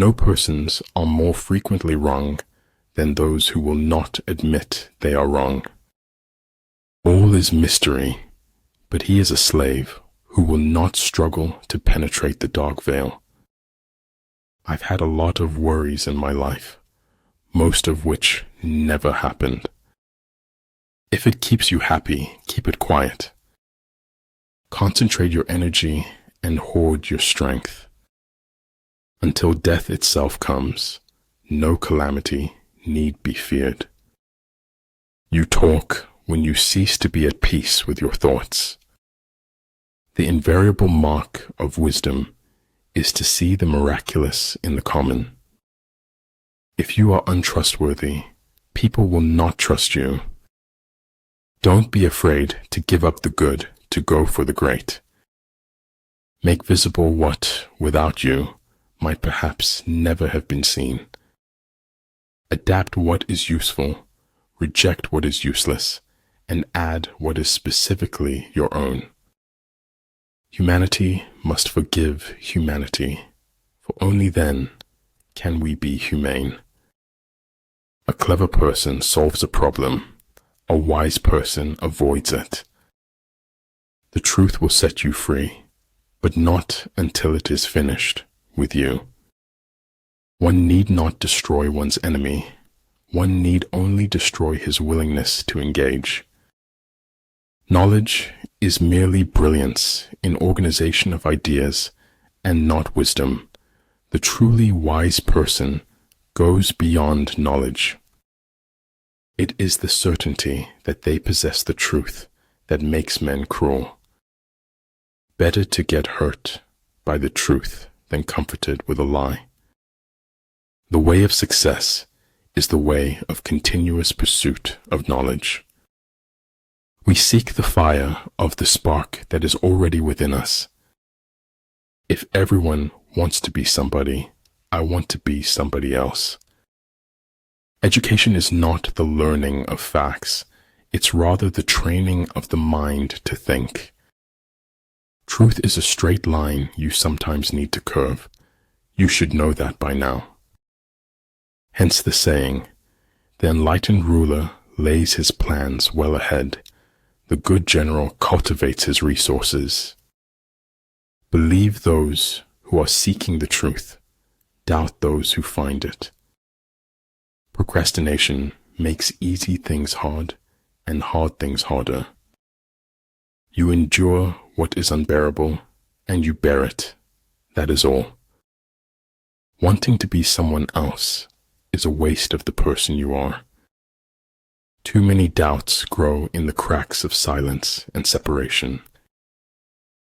No persons are more frequently wrong than those who will not admit they are wrong. All is mystery, but he is a slave who will not struggle to penetrate the dark veil. I've had a lot of worries in my life, most of which never happened. If it keeps you happy, keep it quiet. Concentrate your energy and hoard your strength. Until death itself comes, no calamity need be feared. You talk when you cease to be at peace with your thoughts. The invariable mark of wisdom is to see the miraculous in the common. If you are untrustworthy, people will not trust you. Don't be afraid to give up the good to go for the great. Make visible what, without you, might perhaps never have been seen. Adapt what is useful, reject what is useless, and add what is specifically your own. Humanity must forgive humanity, for only then can we be humane. A clever person solves a problem. A wise person avoids it. The truth will set you free, but not until it is finished with you. One need not destroy one's enemy. One need only destroy his willingness to engage. Knowledge is merely brilliance in organization of ideas and not wisdom. The truly wise person goes beyond knowledge. It is the certainty that they possess the truth that makes men cruel. Better to get hurt by the truth than comforted with a lie. The way of success is the way of continuous pursuit of knowledge. We seek the fire of the spark that is already within us. If everyone wants to be somebody, I want to be somebody else. Education is not the learning of facts, it's rather the training of the mind to think. Truth is a straight line you sometimes need to curve. You should know that by now. Hence the saying, the enlightened ruler lays his plans well ahead. The good general cultivates his resources. Believe those who are seeking the truth. Doubt those who find it. Procrastination makes easy things hard and hard things harder. You endure what is unbearable and you bear it. That is all. Wanting to be someone else is a waste of the person you are. Too many doubts grow in the cracks of silence and separation.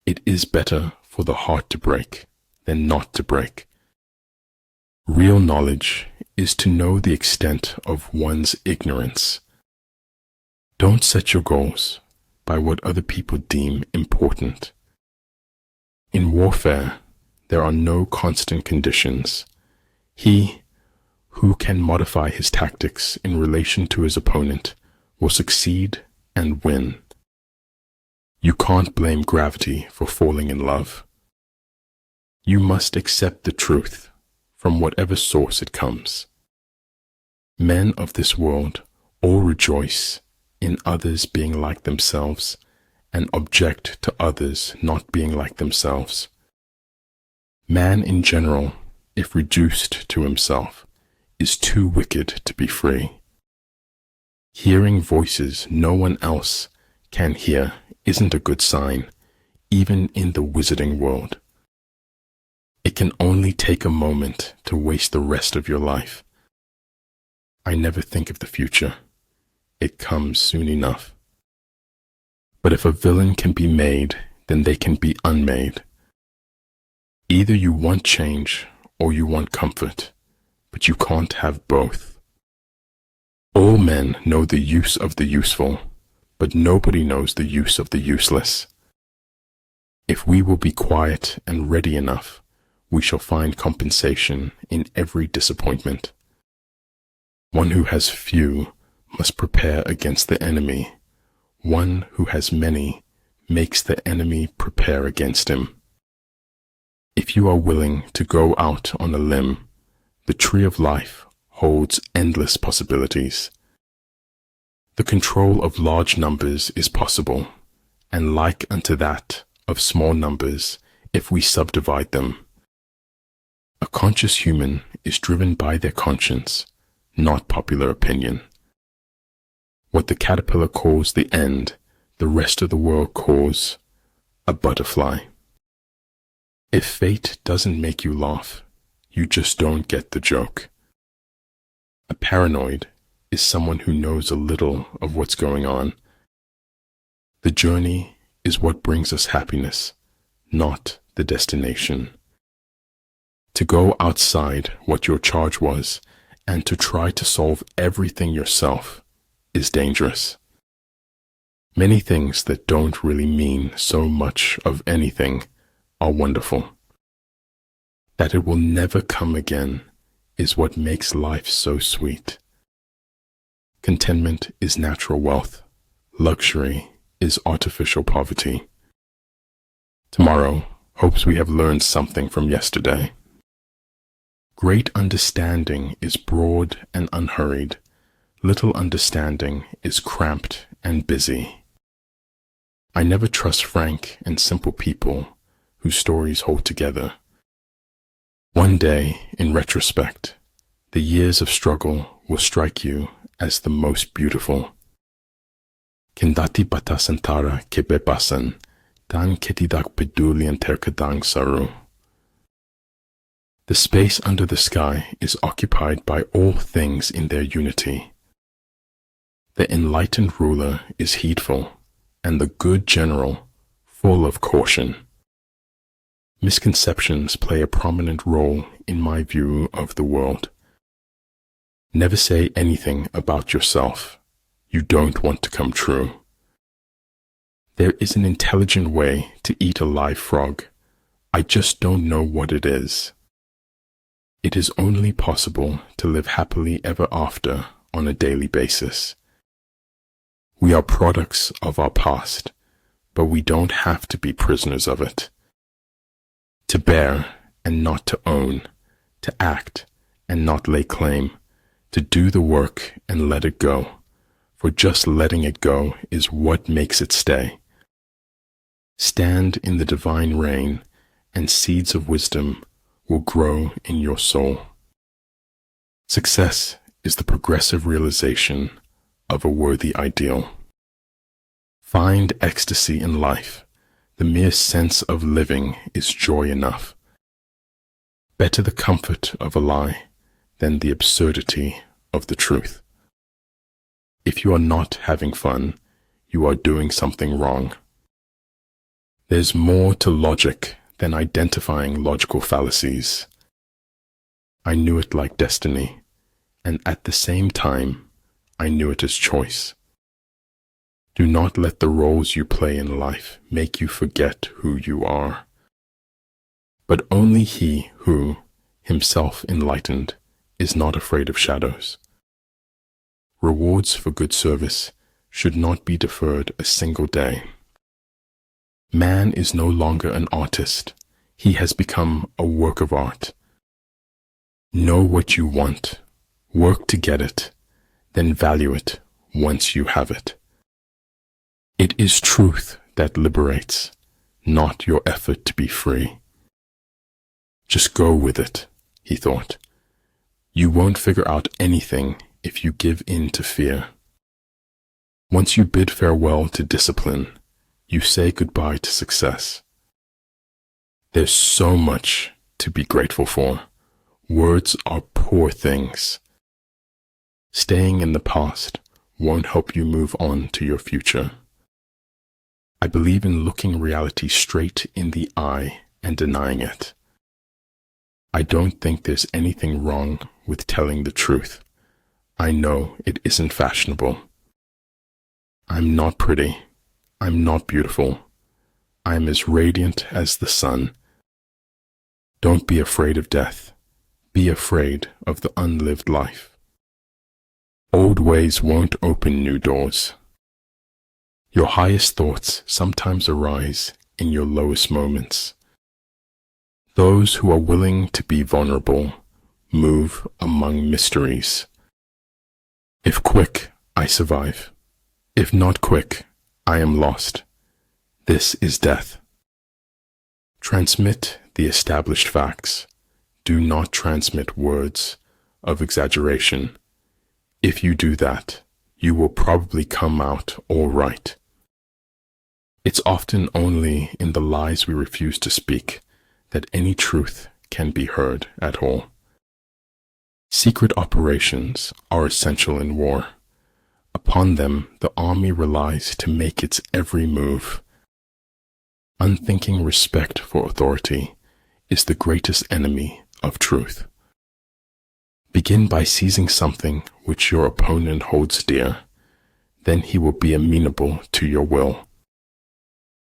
It is better for the heart to break than not to break. Real knowledge is to know the extent of one's ignorance. Don't set your goals by what other people deem important. In warfare, there are no constant conditions. He who can modify his tactics in relation to his opponent will succeed and win. You can't blame gravity for falling in love. You must accept the truth from whatever source it comes. Men of this world all rejoice in others being like themselves and object to others not being like themselves. Man in general, if reduced to himself, is too wicked to be free. Hearing voices no one else can hear isn't a good sign, even in the wizarding world. It can only take a moment to waste the rest of your life. I never think of the future. It comes soon enough. But if a villain can be made, then they can be unmade. Either you want change or you want comfort, but you can't have both. All men know the use of the useful, but nobody knows the use of the useless. If we will be quiet and ready enough, we shall find compensation in every disappointment. One who has few must prepare against the enemy. One who has many makes the enemy prepare against him. If you are willing to go out on a limb, The tree of life holds endless possibilities. The control of large numbers is possible, and like unto that of small numbers if we subdivide them. A conscious human is driven by their conscience, not popular opinion. What the caterpillar calls the end, the rest of the world calls a butterfly. If fate doesn't make you laugh, you just don't get the joke. A paranoid is someone who knows a little of what's going on. The journey is what brings us happiness, not the destination. To go outside what your charge was and to try to solve everything yourself is dangerous. Many things that don't really mean so much of anything are wonderful. That it will never come again is what makes life so sweet. Contentment is natural wealth. Luxury is artificial poverty. Tomorrow hopes we have learned something from yesterday. Great understanding is broad and unhurried. Little understanding is cramped and busy. I never trust frank and simple people whose stories hold together. One day, in retrospect, the years of struggle will strike you as the most beautiful. Kendati batasantara kebebasan, dan ketidak pedulian terkadang saru. The space under the sky is occupied by all things in their unity. The enlightened ruler is heedful, and the good general full of caution. Misconceptions play a prominent role in my view of the world. Never say anything about yourself you don't want to come true. There is an intelligent way to eat a live frog. I just don't know what it is. It is only possible to live happily ever after on a daily basis. We are products of our past, but we don't have to be prisoners of it. To bear and not to own, to act and not lay claim, to do the work and let it go, for just letting it go is what makes it stay. Stand in the divine rain, and seeds of wisdom will grow in your soul. Success is the progressive realization of a worthy ideal. Find ecstasy in life. The mere sense of living is joy enough. Better the comfort of a lie than the absurdity of the truth. If you are not having fun, you are doing something wrong. There's more to logic than identifying logical fallacies. I knew it like destiny, and at the same time, I knew it as choice. Do not let the roles you play in life make you forget who you are. But only he who, himself enlightened, is not afraid of shadows. Rewards for good service should not be deferred a single day. Man is no longer an artist. He has become a work of art. Know what you want, work to get it, then value it once you have it. It is truth that liberates, not your effort to be free. Just go with it, he thought. You won't figure out anything if you give in to fear. Once you bid farewell to discipline, you say goodbye to success. There's so much to be grateful for. Words are poor things. Staying in the past won't help you move on to your future. I believe in looking reality straight in the eye and denying it. I don't think there's anything wrong with telling the truth. I know it isn't fashionable. I'm not pretty. I'm not beautiful. I'm as radiant as the sun. Don't be afraid of death. Be afraid of the unlived life. Old ways won't open new doors. Your highest thoughts sometimes arise in your lowest moments. Those who are willing to be vulnerable move among mysteries. If quick, I survive. If not quick, I am lost. This is death. Transmit the established facts. Do not transmit words of exaggeration. If you do that, you will probably come out all right. It's often only in the lies we refuse to speak that any truth can be heard at all. Secret operations are essential in war. Upon them, the army relies to make its every move. Unthinking respect for authority is the greatest enemy of truth. Begin by seizing something which your opponent holds dear. Then he will be amenable to your will.